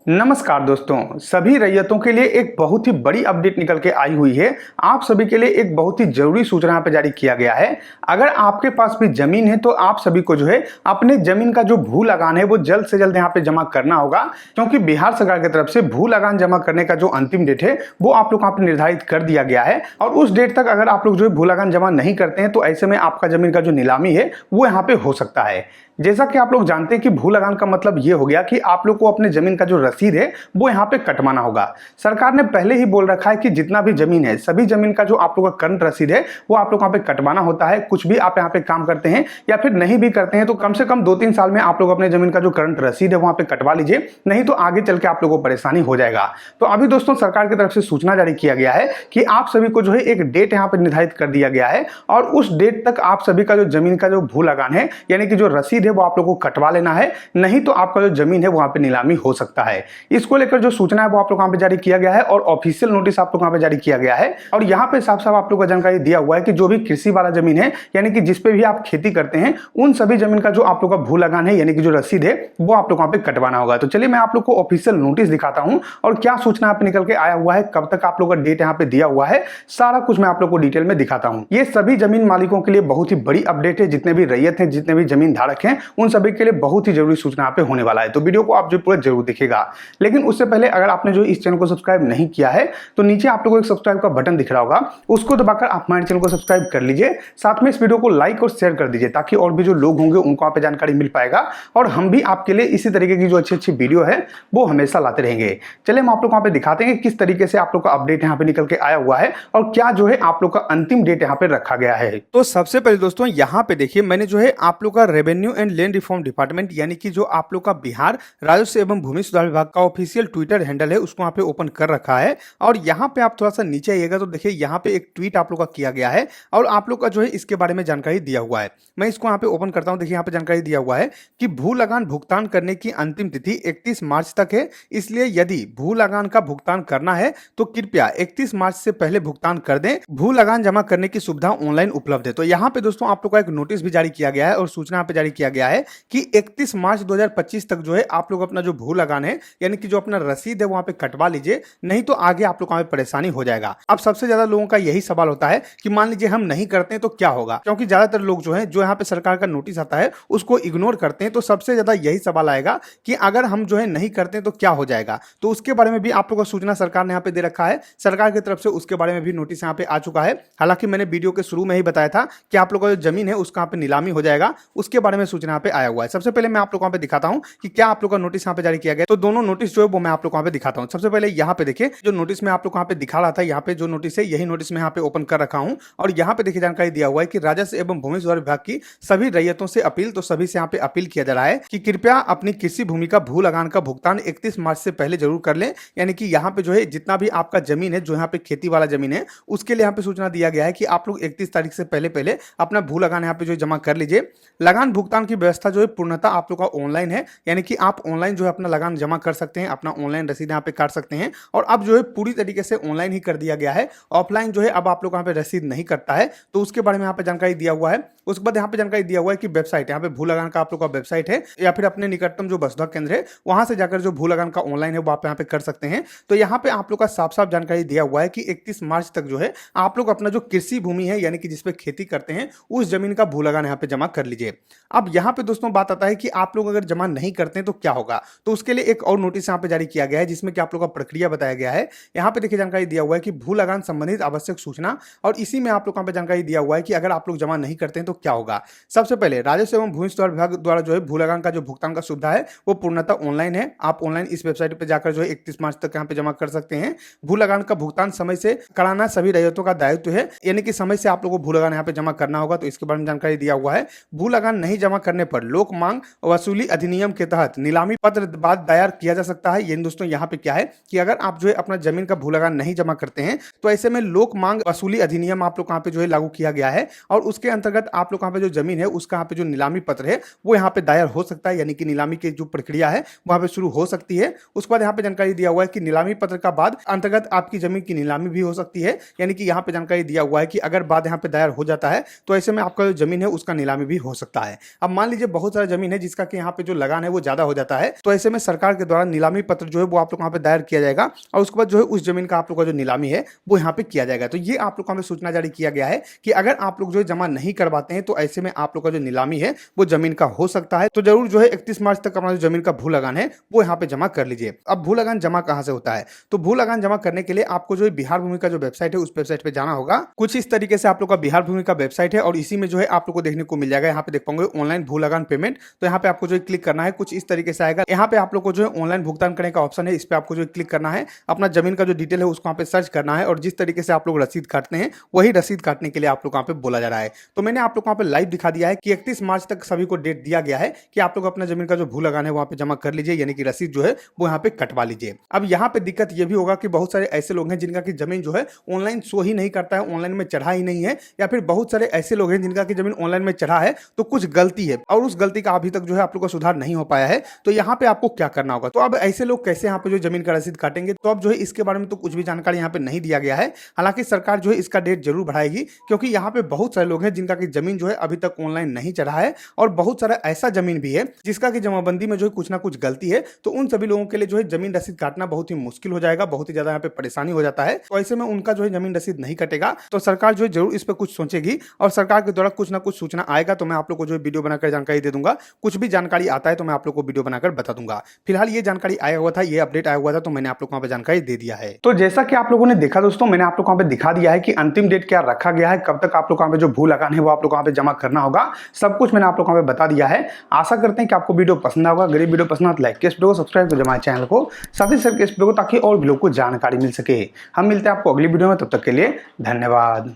नमस्कार दोस्तों, सभी रैयतों के लिए एक बहुत ही बड़ी अपडेट निकल के आई हुई है। आप सभी के लिए एक बहुत ही जरूरी सूचना यहाँ पे जारी किया गया है। अगर आपके पास भी जमीन है तो आप सभी को जो है अपने जमीन का जो भू लगान है वो जल्द से जल्द यहाँ पे जमा करना होगा, क्योंकि बिहार सरकार की तरफ से भू लगान जमा करने का जो अंतिम डेट है वो आप लोग यहाँ पे निर्धारित कर दिया गया है। और उस डेट तक अगर आप लोग जो है भू लगान जमा नहीं करते हैं तो ऐसे में आपका जमीन का जो नीलामी है वो यहाँ पे हो सकता है। जैसा कि आप लोग जानते हैं कि भू लगान का मतलब ये हो गया कि आप लोग को अपने जमीन का जो रसीद है वो यहाँ पे कटवाना होगा। सरकार ने पहले ही बोल रखा है कि जितना भी जमीन है सभी जमीन का जो आप लोग का करंट रसीद है वो आप लोग यहाँ पे कटवाना होता है। कुछ भी आप यहाँ पे काम करते हैं या फिर नहीं भी करते हैं तो कम से कम 2-3 साल में आप लोग अपने जमीन का जो करंट रसीद है वहां पे कटवा लीजिए, नहीं तो आगे चल के आप लोगों को परेशानी हो जाएगा। तो अभी दोस्तों सरकार की तरफ से सूचना जारी किया गया है कि आप सभी को जो है एक डेट यहाँ पे निर्धारित कर दिया गया है और उस डेट तक आप सभी का जो जमीन का जो भू लगान है यानी कि जो रसीद है वो आप लोग को कटवा लेना है, नहीं तो आपका जो जमीन है वहां पे नीलामी हो सकता है। इसको लेकर जो सूचना है वो आप लोग वहां पे जारी किया गया है और ऑफिशियल नोटिस आप लोग वहां पे जारी किया गया है। और यहाँ पे साफ साफ आप लोग को जानकारी दिया हुआ है कि जो भी कृषि वाला जमीन है यानी कि जिसपे भी आप खेती करते हैं उन सभी जमीन का जो आप लोग का भू लगान है यानी कि जो रसीद है वो आप लोग वहां पे कटवाना होगा। तो चलिए मैं आप लोग को ऑफिशियल नोटिस दिखाता हूं और क्या सूचना यहाँ पे निकल के आया हुआ है, कब तक आप लोग का डेट यहाँ पे दिया हुआ है, सारा कुछ मैं आप लोग को डिटेल में दिखाता हूं। ये सभी जमीन मालिकों के लिए बहुत ही बड़ी अपडेट है। जितने भी रैयत हैं, जितने भी जमीन धारक हैं, उन सभी के लिए बहुत ही जरूरी सूचना यहाँ पे होने वाला है। तो वीडियो को आप जो पूरा जरूर देखिएगा। लेकिन उससे पहले अगर आपने जो इस चैनल को सब्सक्राइब नहीं किया है तो नीचे आप लोगों को एक सब्सक्राइब का बटन दिख रहा होगा, उसको दबाकर आप हमारे चैनल को सब्सक्राइब कर लीजिए। साथ में इस वीडियो को लाइक और शेयर कर दीजिए ताकि और भी जो लोग होंगे उनको आप जानकारी मिल पाएगा और हम भी आपके लिए इसी तरीके की जो अच्छी अच्छी वीडियो है वो हमेशा लाते रहेंगे। चलिए हम आप लोग वहां पे दिखाते हैं किस तरीके से आप लोग का अपडेट यहाँ पे निकल के आया हुआ है और क्या जो है आप लोग का अंतिम डेट यहाँ पे रखा गया है। तो सबसे पहले दोस्तों यहाँ पे देखिए, मैंने जो है आप लोग का revenue and land reform department यानी कि जो आप लोग का बिहार राजस्व एवं भूमि सुधार विभाग का ऑफिशियल ट्विटर हैंडल है उसको यहाँ पे ओपन कर रखा है। और यहाँ पे आप थोड़ा सा नीचे आइएगा तो देखिए यहाँ पे एक ट्वीट आप लोग का किया गया है और आप लोग का जो है इसके बारे में जानकारी दिया हुआ है। मैं इसको यहाँ पे ओपन करता हूँ। देखिए यहाँ पे जानकारी दिया हुआ है कि भू लगान भुगतान करने की अंतिम तिथि 31 मार्च तक है, इसलिए यदि भू लगान का भुगतान करना है तो कृपया 31 मार्च से पहले भुगतान कर दें। भू लगान जमा करने की सुविधा ऑनलाइन उपलब्ध है। तो यहाँ पे दोस्तों आप लोग का एक नोटिस भी जारी किया गया है और सूचना यहाँ पे जारी किया गया है कि 31 मार्च 2025 तक जो है आप लोग अपना जो भू लगान है यानी कि जो अपना रसीद है वहां पे कटवा लीजिए, नहीं तो आगे आप लोग को परेशानी हो जाएगा। अब सबसे ज्यादा लोगों का यही सवाल होता है कि मान लीजिए हम नहीं करते हैं तो क्या होगा, क्योंकि ज्यादातर लोग जो है जो यहाँ पे सरकार का नोटिस आता है उसको इग्नोर करते हैं। तो सबसे ज्यादा यही सवाल आएगा कि अगर हम जो है नहीं करते हैं तो क्या हो जाएगा। तो उसके बारे में भी आप लोग को सूचना सरकार ने यहाँ पे दे रखा है। सरकार की तरफ से उसके बारे में भी नोटिस यहाँ पे आ चुका है। हालांकि मैंने वीडियो के शुरू में ही बताया था कि आप लोग का जो जमीन है उसका यहाँ पे नीलामी हो जाएगा, उसके बारे में सूचना यहाँ पे आया हुआ है। सबसे पहले मैं आप लोग को यहाँ पे दिखाता हूँ कि क्या आप लोग का नोटिस यहाँ पे जारी किया गया। तो दोनों नोटिस जो है वो मैं आप लोग को यहाँ पे दिखाता हूँ। सबसे पहले यहाँ पे देखिए जो नोटिस में आप लोग को यहाँ पे दिखा रहा था, यहाँ पे जो नोटिस है यही नोटिस में यहाँ पे ओपन कर रखा हूँ और यहाँ पे देखिए जानकारी दिया हुआ है कि राजस्व एवं भूमि सुधार विभाग की सभी रैयतों से अपील। तो सभी से यहाँ पे अपील किया जा रहा है कि कृपया अपनी कृषि भूमि का भू लगान का भुगतान 31 मार्च से पहले जरूर कर लें। यानी कि यहाँ पे जो है जितना भी आपका जमीन है जो यहाँ पे खेती वाला जमीन है उसके लिए यहाँ पे सूचना दिया गया है कि आप लोग 31 तारीख से पहले अपना भू लगान यहाँ पे जो जमा कर लीजिए। लगान भुगतान की व्यवस्था जो है पूर्णतः आप लोग का ऑनलाइन है, यानी कि आप ऑनलाइन जो है अपना लगान जमा कर सकते हैं, अपना ऑनलाइन रसीद यहाँ पे काट सकते हैं। और अब जो है पूरी तरीके से ऑनलाइन ही कर दिया गया है। ऑफलाइन जो है अब आप लोग यहाँ पे रसीद नहीं करता है, तो उसके बारे में यहाँ पे जानकारी दिया हुआ है। उसके बाद यहाँ पे जानकारी दिया हुआ है कि वेबसाइट यहाँ पे भू लगान का आप लोग का वेबसाइट है या फिर अपने निकटतम जो वसुधा केंद्र है वहां से जाकर जो भू लगान का ऑनलाइन है वो आप यहाँ पे कर सकते हैं। तो यहाँ पे आप लोग का साफ साफ जानकारी दिया हुआ है कि 31 मार्च तक जो है आप लोग अपना जो कृषि भूमि है यानी कि जिसपे खेती करते हैं उस जमीन का भू लगान यहाँ पे जमा कर लीजिए। अब यहाँ पे दोस्तों बात आता है कि आप लोग अगर जमा नहीं करते हैं तो क्या होगा। तो उसके लिए एक और नोटिस यहाँ पे जारी किया गया है जिसमें कि आप लोग का प्रक्रिया बताया गया है। यहाँ पे देखिए जानकारी दिया हुआ है कि भू लगान संबंधित आवश्यक सूचना, और इसी में आप लोग यहाँ पे जानकारी दिया हुआ है कि अगर आप लोग जमा नहीं करते हैं तो क्या होगा। सबसे पहले राजस्व एवं भूमि सुधार विभाग द्वारा जो है भू लगान का जो भुगतान का सुविधा है वो पूर्णतः ऑनलाइन है। आप ऑनलाइन इस वेबसाइट पे जाकर जो है 31 मार्च तक यहाँ पे जमा कर सकते हैं। भू लगान का भुगतान समय से कराना सभी रैयतों का दायित्व है, यानी कि समय से आप लोगों को भू लगान यहाँ पे जमा करना होगा। तो इसके बारे में जानकारी दिया हुआ है। भू लगान नहीं जमा करने पर लोक मांग वसूली अधिनियम के तहत नीलामी पत्र बाद दायर किया जा सकता है। ये दोस्तों यहाँ पे क्या है कि अगर आप जो है अपना जमीन का भू लगान नहीं जमा करते हैं तो ऐसे में लोक मांग वसूली अधिनियम आप लोग यहाँ पे जो है लागू किया गया है और उसके अंतर्गत आप लोग यहाँ पे जो जमीन है उसका यहाँ पे जो नीलामी पत्र है वो यहाँ पे दायर हो सकता है, यानी कि नीलामी की जो प्रक्रिया है वहां पे शुरू हो सकती है। उसके बाद यहाँ पे जानकारी दिया हुआ है कि नीलामी पत्र का बाद अंतर्गत आपकी जमीन की नीलामी भी हो सकती है, यानी कि यहाँ पे जानकारी दिया हुआ है कि अगर बाद यहाँ पे दायर हो जाता है तो ऐसे में आपका जो जमीन है उसका नीलामी भी हो सकता है। अब मान लीजिए बहुत सारा जमीन है जिसका कि यहाँ पे जो लगान है वो ज्यादा हो जाता है, तो ऐसे में सरकार के द्वारा नीलामी पत्र जो है वो आप लोग यहाँ पे दायर किया जाएगा और उसके बाद जो है उस जमीन का आप लोग का जो नीलामी है वो यहाँ पे किया जाएगा। तो ये आप लोग को हमें सूचना जारी किया गया है कि अगर आप लोग जो है जमा नहीं करवाते हैं तो ऐसे में आप लोग का जो नीलामी है वो जमीन का हो सकता है। तो जरूर जो है 31 मार्च तक अपना जो जमीन का भू लगान है वो यहाँ पे जमा कर लीजिए। अब भू लगान जमा कहाँ से होता है, तो भू लगान जमा करने के लिए आपको जो है बिहार भूमि का जो वेबसाइट है उस वेबसाइट पे जाना होगा। कुछ इस तरीके से आप लोग का बिहार भूमि का वेबसाइट है और इसी में जो है आप लोग को देखने को मिल जाएगा, यहाँ पे देख पाओगे ऑनलाइन भू लगान पेमेंट। तो यहाँ पे आपको जो है क्लिक करना है, कुछ इस तरीके से आएगा। यहाँ पे आप लोग को जो है ऑनलाइन भुगतान करने का ऑप्शन है, इस पे आपको जो है क्लिक करना है, अपना जमीन का जो डिटेल है उसको यहाँ पे सर्च करना है और जिस तरीके से आप लोग रसीद काटते हैं वही रसीद काटने के लिए आप लोग यहाँ पे बोला जा रहा है। तो मैंने आप लोग को यहाँ पे लाइव दिखा दिया है कि 31 मार्च तक सभी को डेट दिया गया है कि आप लोग अपना जमीन का जो भू लगान है वहां पे जमा कर लीजिए, यानी कि रसीद जो है वो यहाँ पे कटवा लीजिए। अब यहाँ पे दिक्कत ये भी होगा कि बहुत सारे ऐसे लोग हैं जिनका की जमीन जो है ऑनलाइन शो ही नहीं करता है, ऑनलाइन में चढ़ा ही नहीं है, या फिर बहुत सारे ऐसे लोग हैं जिनका की जमीन ऑनलाइन में चढ़ा है तो कुछ गलती है और उस गलती का अभी तक जो है आप लोग का सुधार नहीं हो पाया है। तो यहाँ पे आपको क्या करना होगा, तो अब ऐसे लोग कैसे यहाँ पे जो जमीन का रसीद काटेंगे, तो अब जो है इसके बारे में तो कुछ भी जानकारी यहाँ पे नहीं दिया गया है। हालांकि सरकार जो है इसका डेट जरूर बढ़ाएगी क्योंकि यहाँ पे बहुत सारे लोग हैं जिनका की जमीन जो है अभी तक ऑनलाइन नहीं चढ़ा है और बहुत सारा ऐसा जमीन भी है जिसका की जमाबंदी में जो है कुछ ना कुछ गलती है। तो उन सभी लोगों के लिए जो है जमीन रसीद काटना बहुत ही मुश्किल हो जाएगा, बहुत ही ज्यादा यहाँ पे परेशानी हो जाता है। तो ऐसे में उनका जो है जमीन रसीद नहीं कटेगा। तो सरकार जो है जरूर इस पर कुछ सोचेगी और सरकार के द्वारा कुछ ना कुछ सूचना आएगा तो मैं आप लोग को जो है वीडियो बनाकर जानकारी दे दूंगा। कुछ भी जानकारी आता है तो मैं आप लोग को वीडियो बनाकर बता दूंगा। फिलहाल ये जानकारी आया हुआ था, ये अपडेट आया हुआ था, तो मैंने आप लोग को वहां पे जानकारी दे दिया है। तो जैसा कि आप लोगों ने देखा दोस्तों, मैंने आप लोग को वहां पे दिखा दिया है कि अंतिम डेट क्या रखा गया है, कब तक आप लोग वहां पे जो भू लगान है वो आप लोग वहां पे जमा करना होगा, सब कुछ मैंने आप लोग वहां पे बता दिया है। आशा करते हैं कि आपको वीडियो पसंद आएगा। अगर ये वीडियो पसंद आए तो लाइक वीडियो को, सब्सक्राइब कर हमारे चैनल को, साथ ही शेयर वीडियो को, ताकि और भी लोगों को जानकारी मिल सके। हम मिलते हैं आपको अगली वीडियो में, तब तक के लिए धन्यवाद।